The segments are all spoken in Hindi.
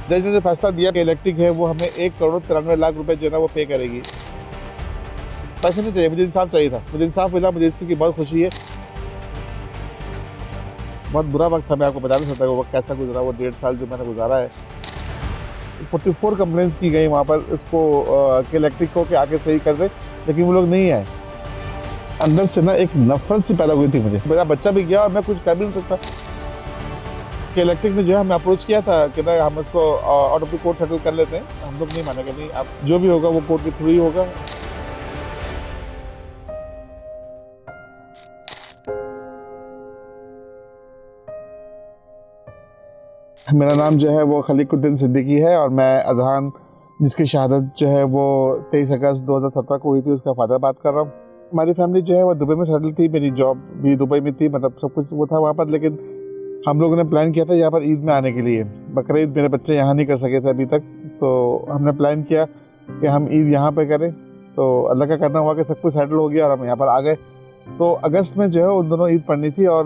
जज ने जो फैसला दिया कि इलेक्ट्रिक है वो हमें 1,93,00,000 रुपए जो है ना वो पे करेगी। पैसे नहीं चाहिए, मुझे इंसाफ चाहिए था, मुझे इंसाफ मिला, मुझे इसकी बहुत खुशी है। बहुत बुरा वक्त था, मैं आपको बता नहीं सकता वो वक्त कैसा गुजरा, वो 1.5 साल जो मैंने गुजारा है। 44 कंप्लेंट्स की गई वहाँ पर इसको कि इलेक्ट्रिक को कि आके सही कर दे, लेकिन वो लोग नहीं आए। अंदर से ना एक नफरत सी पैदा हुई थी मुझे, मेरा बच्चा भी गया और मैं कुछ कर भी नहीं सकता। कि इलेक्ट्रिक ने जो है हमें अप्रोच किया था कि ना हम इसको out of the court settle कर लेते हैं, हम लोग नहीं मानेंगे, नहीं आप जो भी होगा वो कोर्ट के थ्रू ही होगा। मेरा नाम जो है वो खलीकुद्दीन सिद्दीकी है और मैं अजहान जिसकी शहादत जो है वो 23 अगस्त 2017 को हुई थी उसका फादर बात कर रहा हूँ। हमारी फैमिली जो है वो दुबई में सेटल थी, मेरी जॉब भी दुबई में थी, मतलब सब कुछ वो था वहाँ पर। लेकिन हम लोगों ने प्लान किया था यहाँ पर ईद में आने के लिए। बकरीद मेरे बच्चे यहाँ नहीं कर सके थे अभी तक, तो हमने प्लान किया कि हम ईद यहाँ पे करें। तो अल्लाह का करना हुआ कि सब कुछ सेटल हो गया और हम यहाँ पर आ गए। तो अगस्त में जो है उन दोनों ईद पड़नी थी और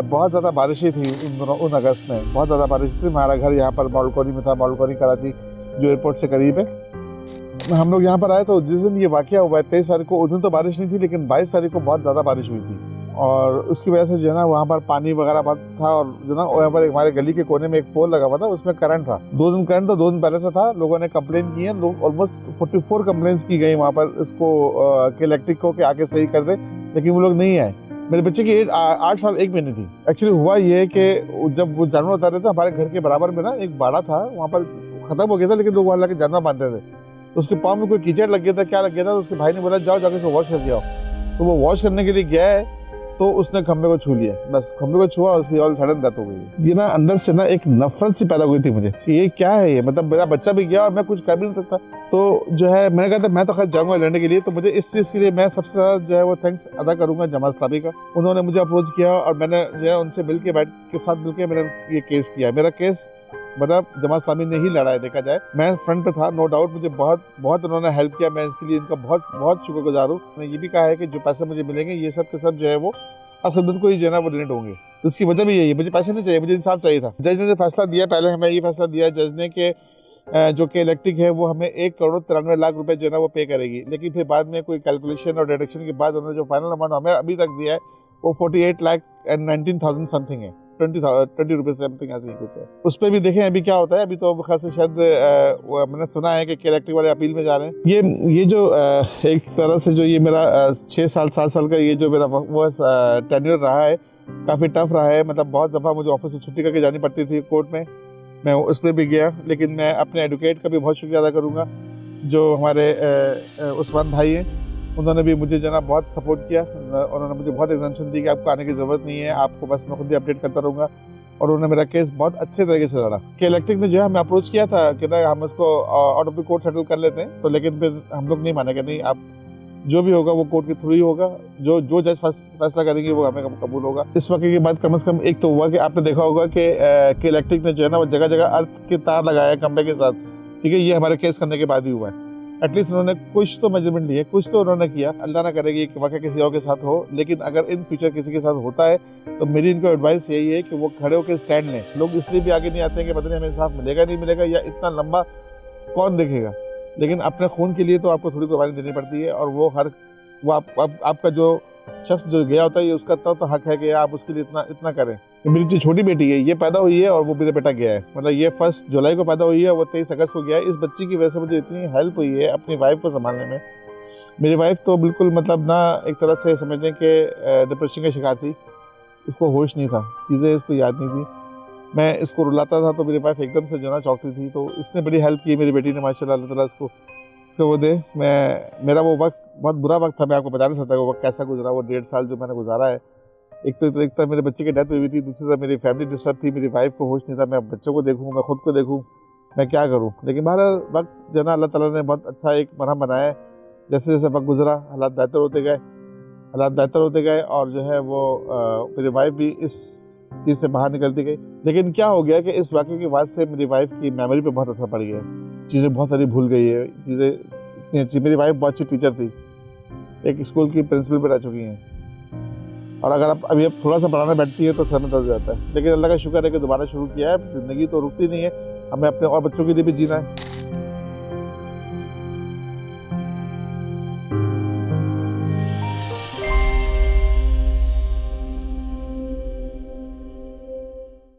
बहुत ज़्यादा बारिशें थी उन अगस्त में, बहुत ज़्यादा बारिश थी। हमारा घर यहाँ पर बालकोनी में था, बालकोनी कराची जो एयरपोर्ट से करीब है। हम लोग यहाँ पर आए तो जिस दिन ये वाक़या हुआ है 23 तारीख को, उस दिन तो बारिश नहीं थी, लेकिन 22 तारीख को बहुत ज़्यादा बारिश हुई थी और उसकी वजह से जो है ना वहाँ पर पानी वगैरह बहुत था। और जो ना यहाँ पर हमारे गली के कोने में एक पोल लगा हुआ था, उसमें करंट था। 2 दिन करंट तो 2 दिन पहले से था। लोगों ने कंप्लेन की है, लोग ऑलमोस्ट 44 कंप्लेंट्स की गई वहाँ पर इसको कि इलेक्ट्रिक को कि आके सही कर दे, लेकिन वो लोग नहीं आए। मेरे बच्चे की एज 8 साल 1 महीने थी। एक्चुअली हुआ ये कि जब वो जानवर उतार रहे थे, हमारे घर के बराबर में ना एक बाड़ा था, वहाँ पर खत्म हो गया था, लेकिन लोग वहाँ लाके जानवर बांधते थे। तो उसके पाँव में कोई कीचड़ लग गया था, क्या लग गया था, तो उसके भाई ने बोला जाओ जाके वॉश कर आओ। तो वो वॉश करने के लिए गया है तो उसने खंबे को छू लिया, बस खंबे को छुआ, उसकी ऑल सडन डेथ हो गई। ये ना अंदर से ना एक नफरत सी पैदा हुई थी मुझे कि ये क्या है, ये मतलब मेरा बच्चा भी गया और मैं कुछ कर भी नहीं सकता। तो जो है मैंने कहा था मैं तो खैर जाऊंगा लड़ने के लिए, तो मुझे इस चीज़ के लिए मैं सबसे ज़्यादा जो है वो थैंक्स अदा करूंगा जमात इस्लामी का। उन्होंने मुझे अप्रोच किया और मैंने जो है उनसे मिल के साथ मिल के मैंने ये केस किया। मेरा केस मतलब जमात इस्लामी ने ही लड़ा है, देखा जाए मैं फ्रंट पे था, नो डाउट। मुझे बहुत उन्होंने हेल्प किया, मैं इसके लिए इनका बहुत शुक्रगुजार हूँ। मैंने ये भी कहा है कि जो पैसे मुझे मिलेंगे ये सब के सब जो है वो अब खिदमत को ही जो है ना वो डोनेट होंगे। तो उसकी वजह भी यही है, मुझे पैसे नहीं चाहिए, मुझे इंसाफ चाहिए था। जज ने जो फैसला दिया, पहले हमें ये फैसला दिया जज ने कि जो कि इलेक्ट्रिक है वो हमें 1,93,00,000 रुपए जो है ना वो पे करेगी। लेकिन फिर बाद में कोई कैलकुलेशन और डिडक्शन के बाद उन्होंने जो फाइनल अमाउंट हमें अभी तक दिया है वो 48,19,000 समथिंग है, 20 रुपये समथिंग ऐसे ही कुछ है। उस पर भी देखें अभी क्या होता है। अभी तो खास से शायद मैंने सुना है कि इलेक्ट्रिक वाले अपील में जा रहे हैं। ये जो एक तरह से जो ये मेरा 6 साल 7 साल का ये जो मेरा वो टेन्योर रहा है, काफ़ी टफ रहा है। मतलब बहुत दफ़ा मुझे ऑफिस से छुट्टी करके जानी पड़ती थी कोर्ट में, मैं उस पर भी गया। लेकिन मैं अपने एडवोकेट का भी बहुत शुक्रिया अदा करूँगा, जो हमारे उस्मान भाई हैं। उन्होंने भी मुझे जना बहुत सपोर्ट किया, उन्होंने मुझे बहुत एग्जाम्पशन दी कि आपको आने की ज़रूरत नहीं है, आपको बस मैं खुद ही अपडेट करता रहूँगा। और उन्होंने मेरा केस बहुत अच्छे तरीके से लड़ा। कि इलेक्ट्रिक ने जो है हमें अप्रोच किया था कि ना हम इसको out of the court settle कर लेते हैं, तो लेकिन फिर हम लोग नहीं मानेंगे, नहीं आप जो भी होगा वो कोर्ट के थ्रू ही होगा, जो जज फैसला करेंगे वो हमें कबूल होगा। इस वक्त के बाद कम से कम एक तो हुआ कि आपने देखा होगा कि इलेक्ट्रिक ने जो है ना वो जगह जगह अर्थ के तार लगाए हैं खंबे के साथ, ठीक है। ये हमारे केस करने के बाद ही हुआ है। एटलीस्ट उन्होंने कुछ तो मेजरमेंट लिए, कुछ तो उन्होंने किया। अल्लाह ना करेगी कि वाकई किसी और के साथ हो, लेकिन अगर इन फ्यूचर किसी के साथ होता है तो मेरी इनको एडवाइस यही है कि वो खड़े होकर स्टैंड लें। लोग इसलिए भी आगे नहीं आते हैं कि पता नहीं हमें इंसाफ मिलेगा नहीं मिलेगा, या इतना लंबा कौन देखेगा। लेकिन अपने खून के लिए तो आपको थोड़ी कुर्बानी देनी पड़ती है, और वो आपका जो शख्स जो गया होता है उसका तो हक है कि आप उसके लिए इतना करें। मेरी जो छोटी बेटी है ये पैदा हुई है और वो मेरा बेटा गया है, मतलब ये 1 जुलाई को पैदा हुई है, वो 23 अगस्त को गया है। इस बच्ची की वजह से मुझे इतनी हेल्प हुई है अपनी वाइफ को संभालने में। मेरी वाइफ तो बिल्कुल मतलब ना एक तरह से समझने के डिप्रेशन का शिकार थी, उसको होश नहीं था, चीज़ें इसको याद नहीं थी। मैं इसको रुलाता था तो मेरी वाइफ एकदम से जो ना चौंकती थी, तो इसने बड़ी हेल्प की मेरी बेटी ने, माशाल्लाह, अल्लाह ताला इसको तो वो दे। मेरा वो वक्त बहुत बुरा वक्त था, मैं आपको बता नहीं सकता वो वक्त कैसा गुजरा, वो 1.5 साल जो मैंने गुजारा है। एक तो मेरे बच्चे की डेथ हुई थी, दूसरी तरफ मेरी फैमिली डिस्टर्ब थी, मेरी वाइफ को होश नहीं था, मैं बच्चों को देखूँ, मैं खुद को देखूँ, मैं क्या करूँ। लेकिन बहरहाल वक्त जो ना अल्लाह ताला ने बहुत अच्छा एक मरहम बनाया है। जैसे जैसे वक्त गुजरा हालात बेहतर होते गए और जो है वो मेरी वाइफ भी इस चीज़ से बाहर निकलती गई। लेकिन क्या हो गया कि इस वाक़े के बाद से मेरी वाइफ की मेमोरी पे बहुत असर पड़ गया, चीज़ें बहुत सारी भूल गई है, चीज़ें इतनी अच्छी। मेरी वाइफ बहुत अच्छी टीचर थी, एक स्कूल की प्रिंसिपल पे रह चुकी हैं, और अगर आप थोड़ा सा पढ़ाने बैठती है तो सर में दर्द हो जाता है। लेकिन अल्लाह का शुक्र है कि दोबारा शुरू किया है, ज़िंदगी तो रुकती नहीं है। हमें अपने और बच्चों के लिए भी जीना है।